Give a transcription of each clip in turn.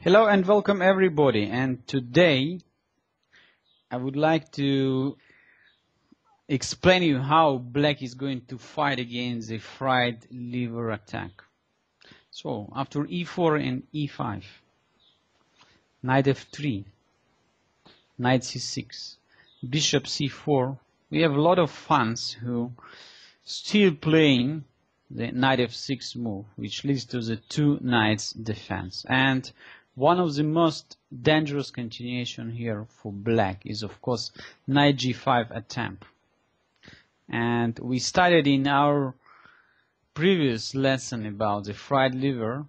Hello and welcome everybody, and today I would like to explain you how black is going to fight against the fried liver attack. So after e4 and e5, knight f3, knight c6, bishop c4, we have a lot of fans who still playing the knight f6 move, which leads to the two knights defense. And one of the most dangerous continuation here for black is, of course, knight g5 attempt. And we studied in our previous lesson about the fried liver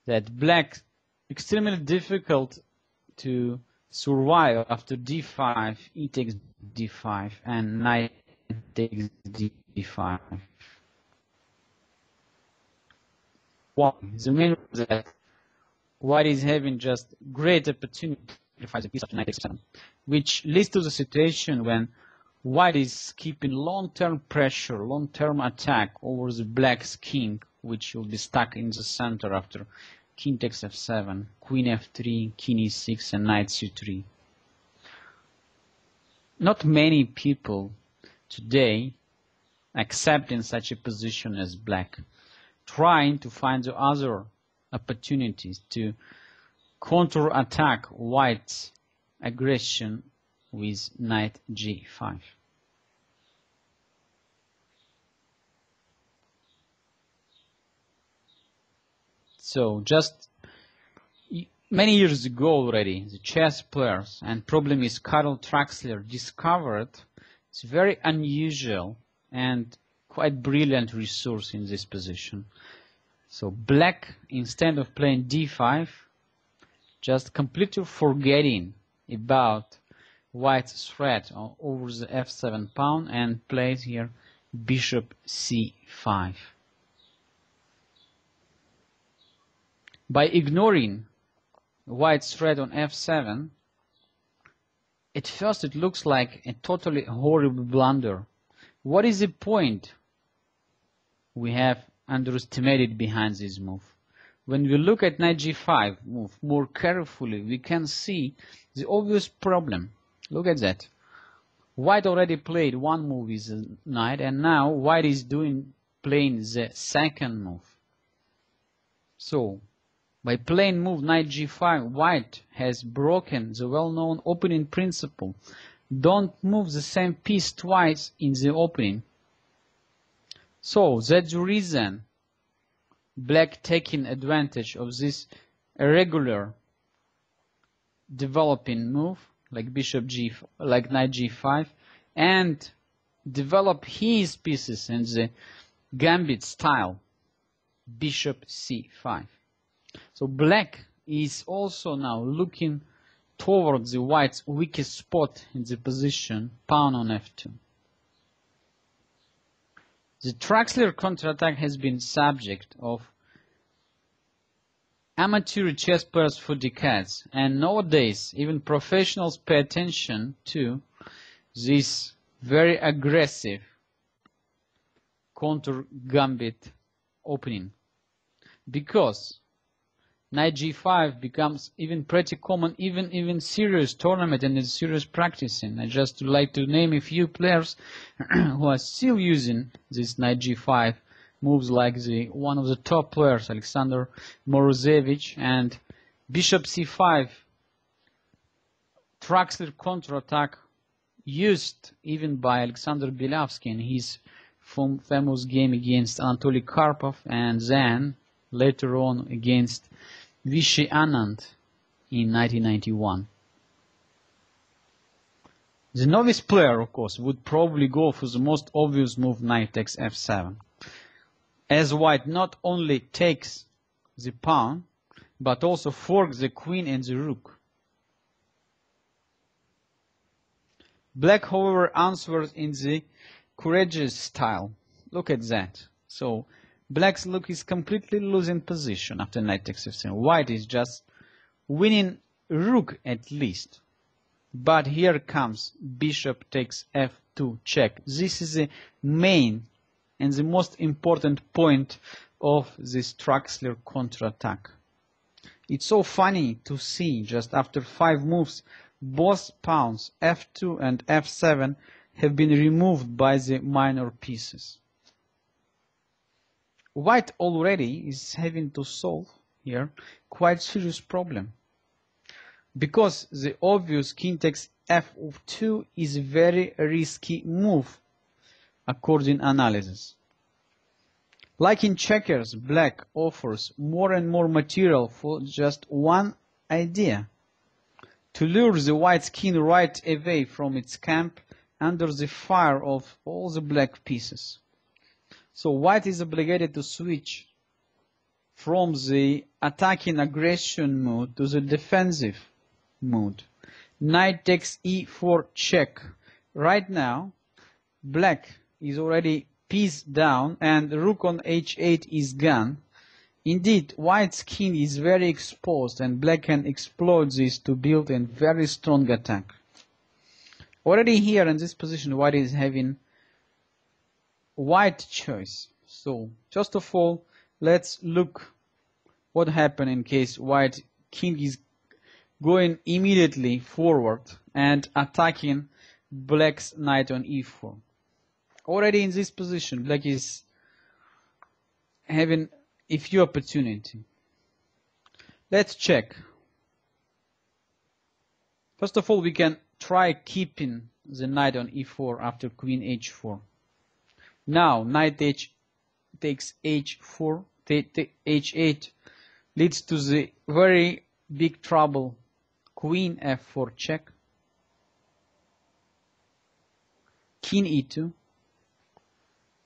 that black extremely difficult to survive after d5, e takes d5, and knight takes d5. Why? The main reason that white is having just great opportunity to fight the piece after knight takes 7, which leads to the situation when white is keeping long-term pressure, long-term attack over the black's king, which will be stuck in the center after king takes f7, queen f3, king e6, and knight c3. Not many people today accepting such a position as black, trying to find the other opportunities to counter-attack white's aggression with knight g5. So just many years ago already, the chess players, and probably is КонтрАтака Тракслера, discovered it's very unusual and quite brilliant resource in this position. So black, instead of playing d5, just completely forgetting about white's threat over the f7 pawn and plays here bishop c5. By ignoring white's threat on f7, at first it looks like a totally horrible blunder. What is the point we have underestimated behind this move? When we look at knight g5 move more carefully, we can see the obvious problem. Look at that. White already played one move with the knight, and now white is playing the second move. So by playing move knight g5, white has broken the well-known opening principle. Don't move the same piece twice in the opening. So that's the reason black taking advantage of this irregular developing move like bishop g, like knight g5, and develop his pieces in the gambit style bishop c5. So black is also now looking towards the white's weakest spot in the position, pawn on f2. The Tracklera counterattack has been subject of amateur chess players for decades, and nowadays even professionals pay attention to this very aggressive counter gambit opening, because knight g5 becomes even pretty common, even serious tournament and in serious practicing. I just like to name a few players who are still using this knight g5 moves, like one of the top players, Alexander Morozevich, and bishop c5 Traxler counterattack used even by Alexander Belavsky in his famous game against Anatoly Karpov, and then later on against Vishy Anand in 1991. The novice player, of course, would probably go for the most obvious move, knight takes f7, as white not only takes the pawn, but also forks the queen and the rook. Black, however, answers in the courageous style. Look at that. So black's look is completely losing position after knight takes f7. White is just winning rook at least. But here comes bishop takes f2 check. This is the main and the most important point of this Traxler counterattack. It's so funny to see just after 5 moves, both pawns f2 and f7 have been removed by the minor pieces. White already is having to solve here quite serious problem, because the obvious king takes f of 2 is a very risky move according analysis. Like in checkers, black offers more and more material for just one idea: to lure the white's king right away from its camp under the fire of all the black pieces. So white is obligated to switch from the attacking aggression mode to the defensive mode. Knight takes e4 check. Right now, black is already piece down and rook on h8 is gone. Indeed, white's king is very exposed and black can exploit this to build a very strong attack. Already here in this position, white is having white choice. So, first of all, let's look what happened in case white king is going immediately forward and attacking black's knight on e4. Already in this position, black is having a few opportunity. Let's check. First of all, we can try keeping the knight on e4 after queen h4. Now, knight takes h4, h8 leads to the very big trouble. Queen f4 check. King e2.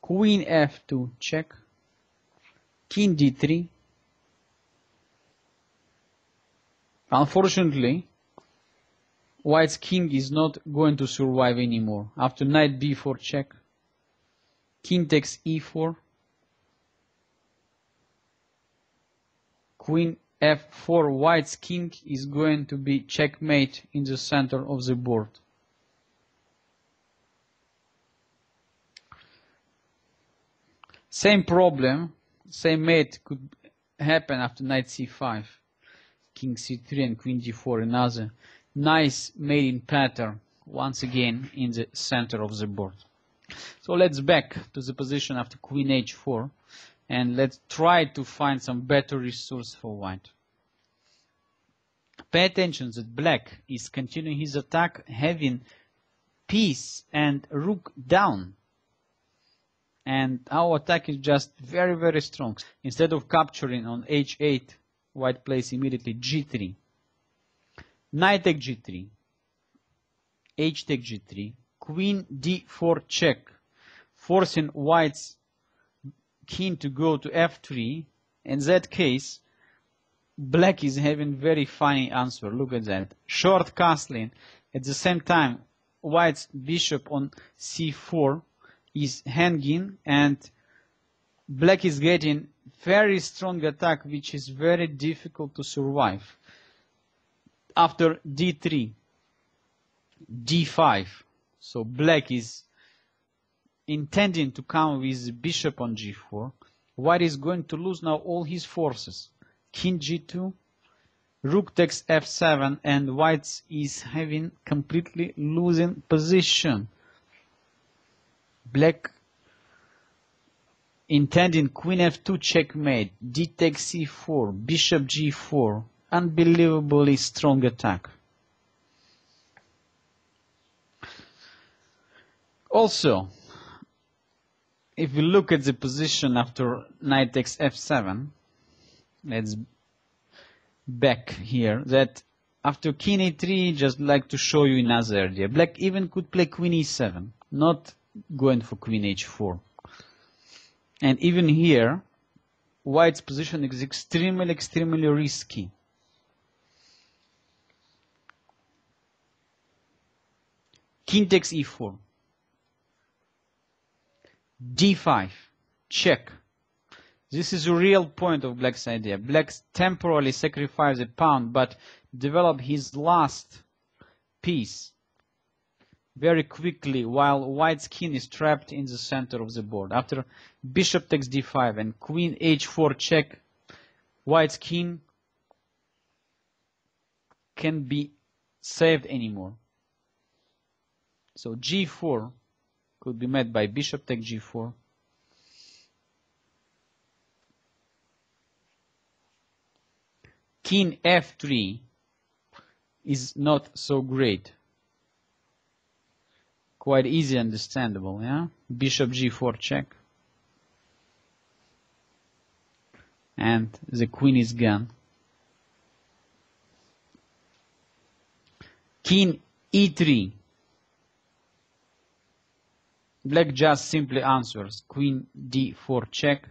Queen f2 check. King d3. Unfortunately, white's king is not going to survive anymore. After knight b4 check, king takes e4, queen f4, white's king is going to be checkmate in the center of the board. Same problem, same mate could happen after knight c5, king c3 and queen g4, another nice mating pattern once again in the center of the board. So let's back to the position after queen h4 and let's try to find some better resource for white. Pay attention that black is continuing his attack having piece and rook down. And our attack is just very, very strong. Instead of capturing on h8, white plays immediately g3. Knight take g3. H take g3. Queen d4 check, forcing white's king to go to f3. In that case, black is having very funny answer. Look at that. Short castling. At the same time, white's bishop on c4 is hanging and black is getting very strong attack which is very difficult to survive. After d3, d5, so black is intending to come with bishop on g4. White is going to lose now all his forces. King g2, rook takes f7, and white is having completely losing position. Black intending queen f2 checkmate, d takes c4, bishop g4, unbelievably strong attack. Also, if we look at the position after knight takes f7, let's back here, that after king e3, just like to show you another idea. Black even could play queen e7, not going for queen h4. And even here, white's position is extremely risky. King takes e4. d5, check. This is a real point of black's idea. Black temporarily sacrifices a pawn, but develop his last piece very quickly while white's king is trapped in the center of the board. After bishop takes d5 and queen h4 check, white's king can be saved anymore. So g4 could be met by bishop takes g4. King f3 is not so great. Quite easy, understandable, yeah? Bishop g4 check. And the queen is gone. King e3. Black just simply answers queen d4 check,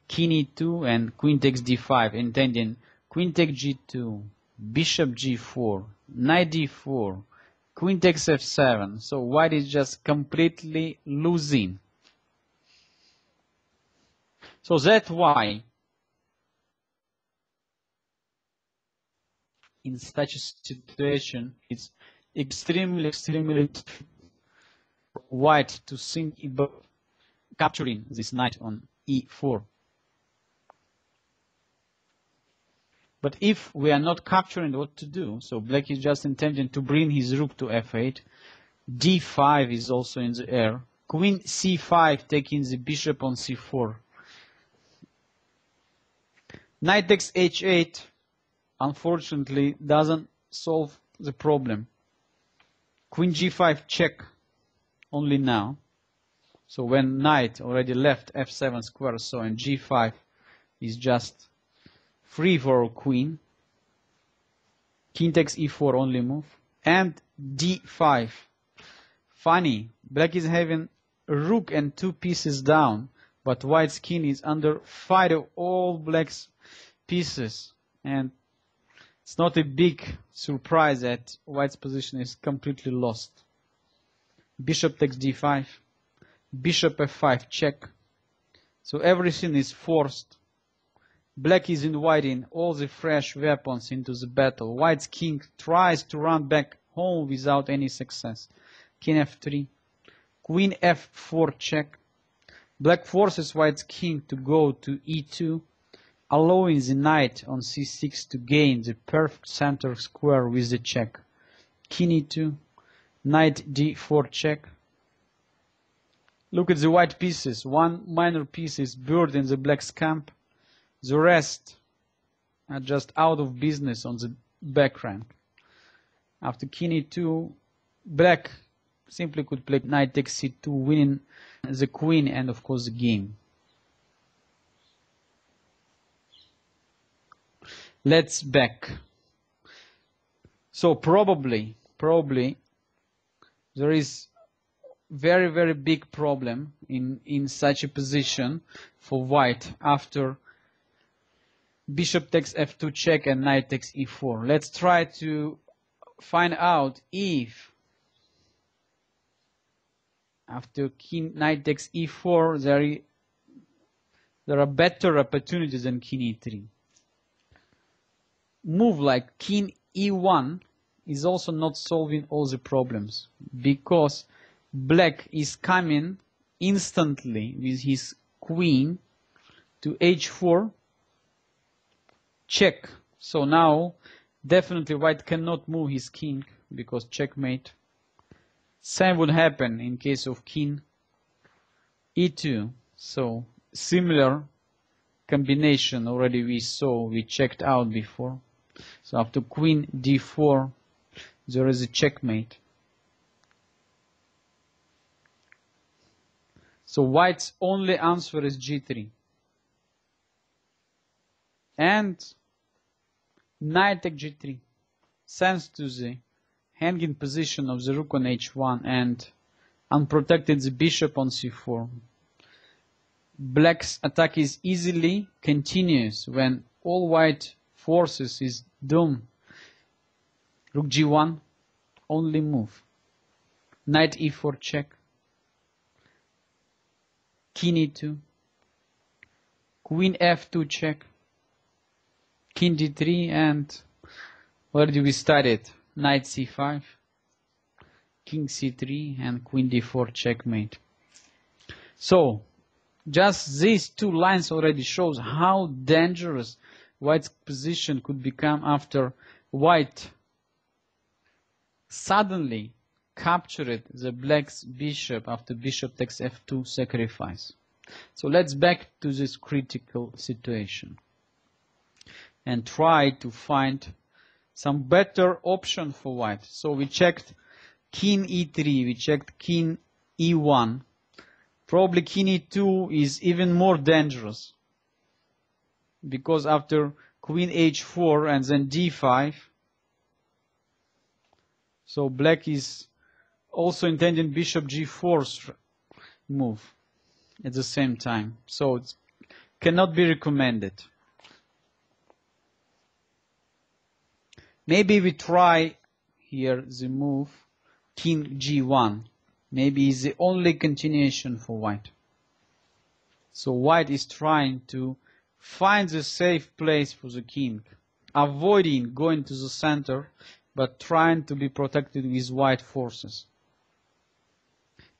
king e2, and queen takes d5, intending queen takes g2, bishop g4, knight d4, queen takes f7. So white is just completely losing. So that's why in such a situation it's extremely white to think about capturing this knight on e4. But if we are not capturing, what to do? So black is just intending to bring his rook to f8. d5 is also in the air. Queen c5 taking the bishop on c4. Knight takes h8 unfortunately doesn't solve the problem. Queen g5 check only now. So when knight already left f7 square, so and g5 is just free for queen. King takes e4 only move. And d5. Funny, black is having a rook and two pieces down, but white's king is under fight of all black's pieces. And it's not a big surprise that white's position is completely lost. Bishop takes d5. Bishop f5 check. So everything is forced. Black is inviting all the fresh weapons into the battle. White's king tries to run back home without any success. King f3. Queen f4 check. Black forces white's king to go to e2, allowing the knight on c6 to gain the perfect center square with the check. King e2. Knight d4 check. Look at the white pieces. One minor piece is buried in the black's camp. The rest are just out of business on the back rank. After king e2, black simply could play knight takes c2, winning the queen and of course the game. Let's back. So probably there is very big problem in such a position for white after bishop takes f2 check and knight takes e4. Let's try to find out if after king knight takes e4 there are better opportunities than king e3. Move like king e1 is also not solving all the problems because black is coming instantly with his queen to h4 check. So now definitely white cannot move his king because checkmate. Same would happen in case of king e2. So similar combination already we checked out before. So after queen d4 there is a checkmate. So white's only answer is g3. And knight takes g3 sends to the hanging position of the rook on h1 and unprotected the bishop on c4. Black's attack is easily continuous when all white forces is doomed. Rook g1 only move. Knight e4 check. King e2. Queen f2 check. King d3 and where do we start it? Knight c5. King c3 and queen d4 checkmate. So just these two lines already shows how dangerous white's position could become after white suddenly captured the black's bishop after bishop takes f2 sacrifice. So let's back to this critical situation and try to find some better option for white. So we checked king e3, we checked king e1. Probably king e2 is even more dangerous, because after queen h4 and then d5, so black is also intending bishop g4 move at the same time. So it cannot be recommended. Maybe we try here the move king g1. Maybe it's the only continuation for white. So white is trying to find the safe place for the king, avoiding going to the center, but trying to be protected with white forces.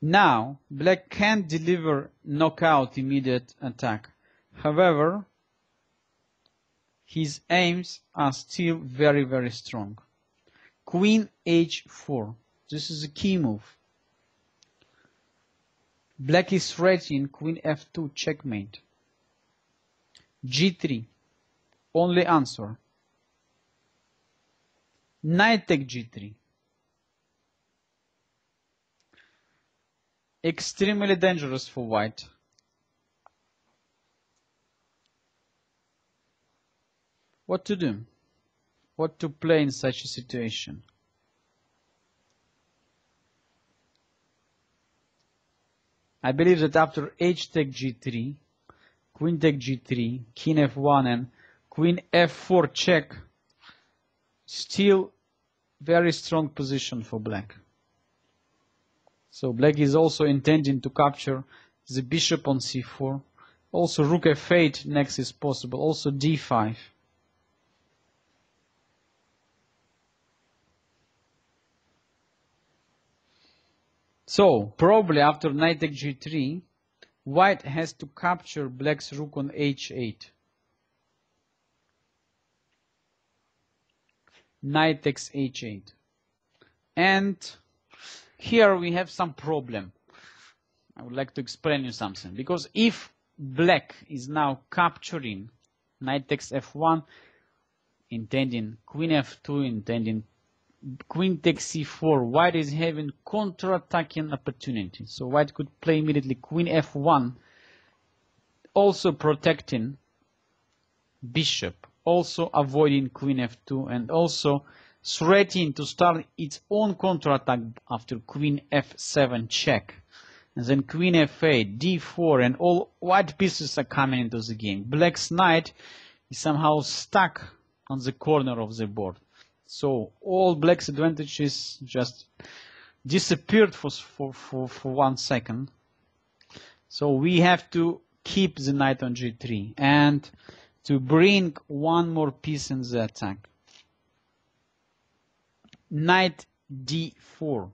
Now, black can deliver knockout immediate attack. However, his aims are still very, very strong. Queen h4. This is a key move. Black is threatening queen f2 checkmate. g3. Only answer. Knight take g3. Extremely dangerous for white. What to do? What to play in such a situation? I believe that after h take g3, queen take g3, king f1 and queen f4 check, still very strong position for black. So black is also intending to capture the bishop on c4. Also rook f8 next is possible. Also d5. So probably after knight take g3, white has to capture black's rook on h8. Knight takes h8. And here we have some problem. I would like to explain you something. Because if black is now capturing knight takes f1, intending queen f2, intending queen takes c4, white is having counter-attacking opportunity. So white could play immediately queen f1, also protecting bishop, also avoiding queen f2, and also threatening to start its own counter-attack after queen f7 check. And then queen f8, d4, and all white pieces are coming into the game. Black's knight is somehow stuck on the corner of the board. So all black's advantages just disappeared for 1 second. So we have to keep the knight on g3 and to bring one more piece in the attack. Knight d4.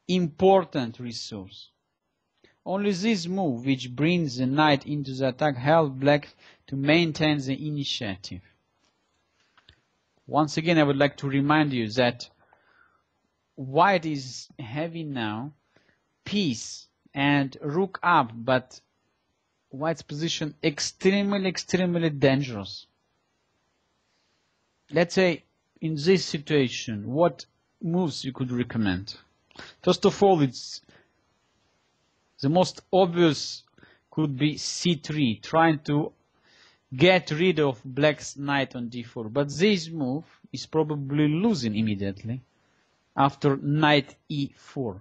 Important resource. Only this move, which brings the knight into the attack, helps black to maintain the initiative. Once again, I would like to remind you that white is having now piece and rook up, but white's position extremely dangerous. Let's say in this situation, what moves you could recommend? First of all, it's the most obvious could be c3, trying to get rid of black's knight on d4. But this move is probably losing immediately after knight e4.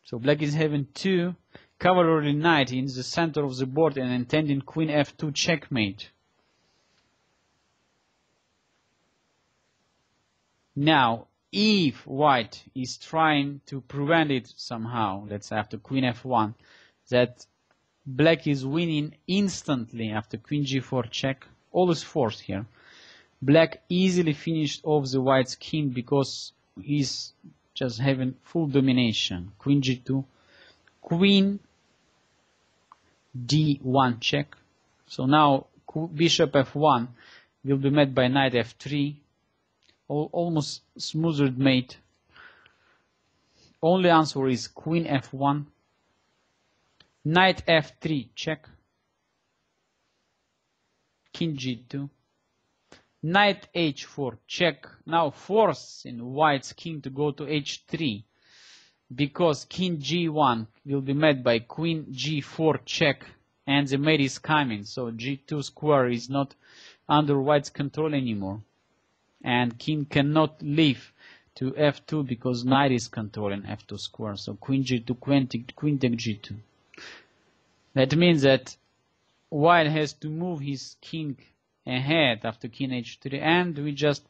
So black is having two cavalry knight in the center of the board and intending queen f2 checkmate. Now, if white is trying to prevent it somehow, let's say after queen f1, that black is winning instantly after queen g4 check, all is forced here. Black easily finished off the white's king because he's just having full domination. Queen g2, queen d1 check. So now bishop f1 will be met by knight f3, almost smoothed mate. Only answer is queen f1, knight f3 check, king g2, knight h4 check. Now forcing white's king to go to h3, because king g1 will be met by queen g4 check, and the mate is coming, so g2 square is not under white's control anymore, and king cannot leave to f2 because knight is controlling f2 square. So queen g2, queen take g2. That means that white has to move his king ahead after king h3, and we just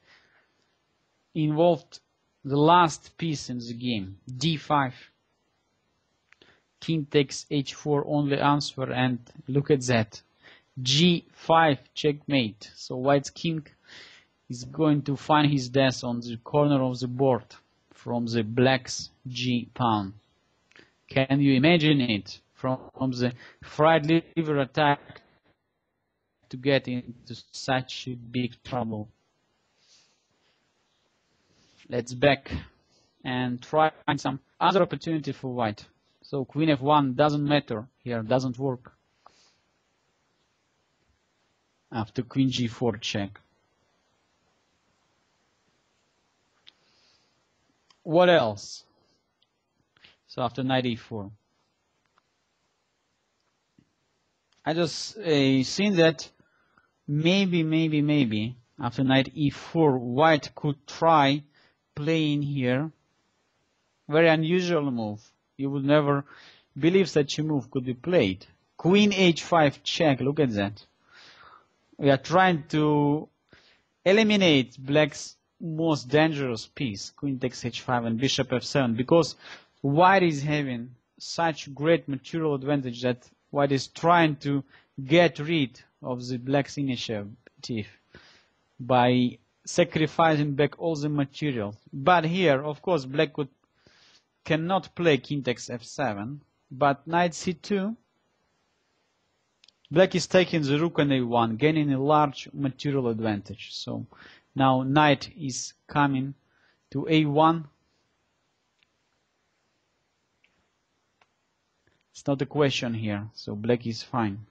involved the last piece in the game, d5. King takes h4, only answer, and look at that, g5 checkmate. So white's king is going to find his death on the corner of the board from the black's g pawn. Can you imagine it? From the fried liver attack to get into such big trouble. Let's back and try some other opportunity for white. So queen f1 doesn't matter here, doesn't work. After queen g4 check. What else? So after knight e4. I just seen that maybe after knight e4 white could try playing here. Very unusual move. You would never believe such a move could be played. Queen h5 check, look at that. We are trying to eliminate black's most dangerous piece, queen takes h5 and bishop f7, because white is having such great material advantage that white is trying to get rid of the black's initiative by sacrificing back all the material. But here, of course, black cannot play king takes f7, but knight c2, black is taking the rook on a1, gaining a large material advantage. So now knight is coming to a1. It's not a question here, so black is fine.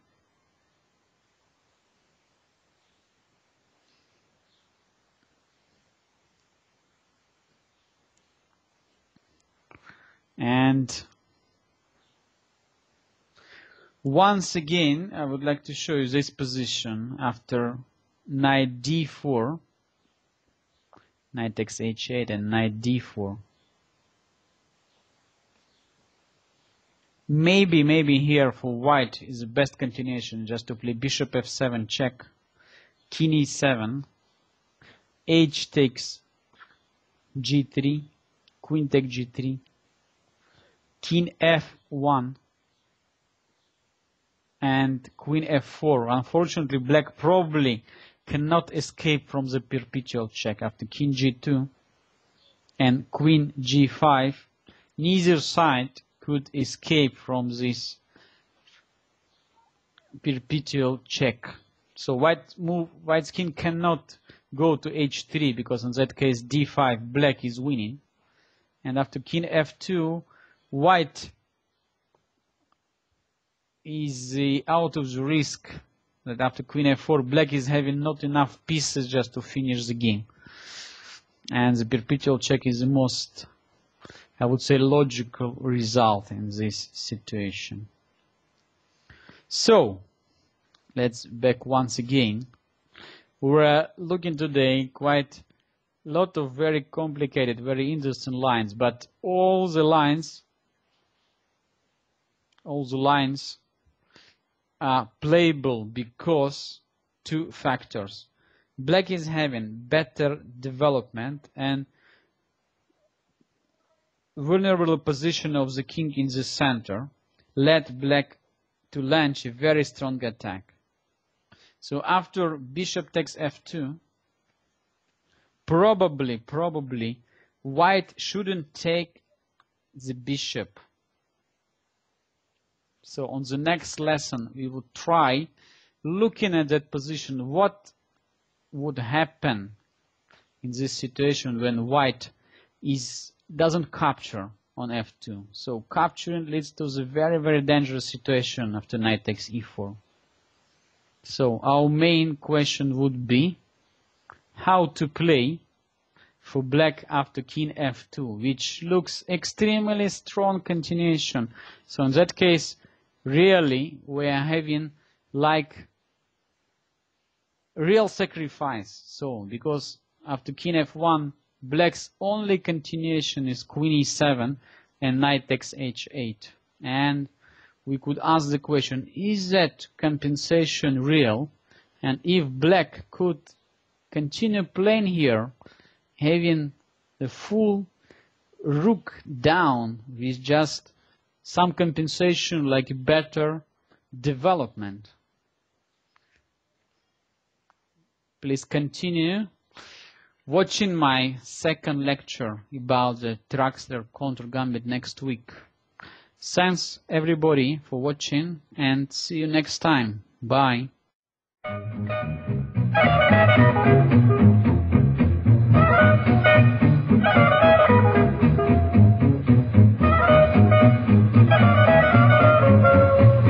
And once again, I would like to show you this position after knight d4, knight takes h8 and knight d4. Maybe here for white is the best continuation just to play bishop f7 check, king e7, h takes g3, queen takes g3, king f1, and queen f4. Unfortunately, black probably cannot escape from the perpetual check after king g2 and queen g5. Neither side could escape from this perpetual check. So white's king cannot go to h3 because in that case d5 black is winning. And after king f2, white is out of the risk that after queen f4 black is having not enough pieces just to finish the game. And the perpetual check is the most, I would say, logical result in this situation. So let's back once again. We're looking today quite a lot of very complicated, very interesting lines, but all the lines are playable because two factors. Black is having better development and vulnerable position of the king in the center led black to launch a very strong attack. So after bishop takes f2, probably white shouldn't take the bishop. So on the next lesson we will try looking at that position, what would happen in this situation when white doesn't capture on f2. So capturing leads to the very, very dangerous situation after knight takes e4. So our main question would be how to play for black after king f2, which looks extremely strong continuation. So in that case, really we are having like real sacrifice. So because after king f1, black's only continuation is queen e7 and knight takes h8. And we could ask the question, is that compensation real? And if black could continue playing here, having the full rook down with just some compensation like better development. Please continue watching my second lecture about the Tracksler counter gambit next week. Thanks everybody for watching and see you next time. Bye.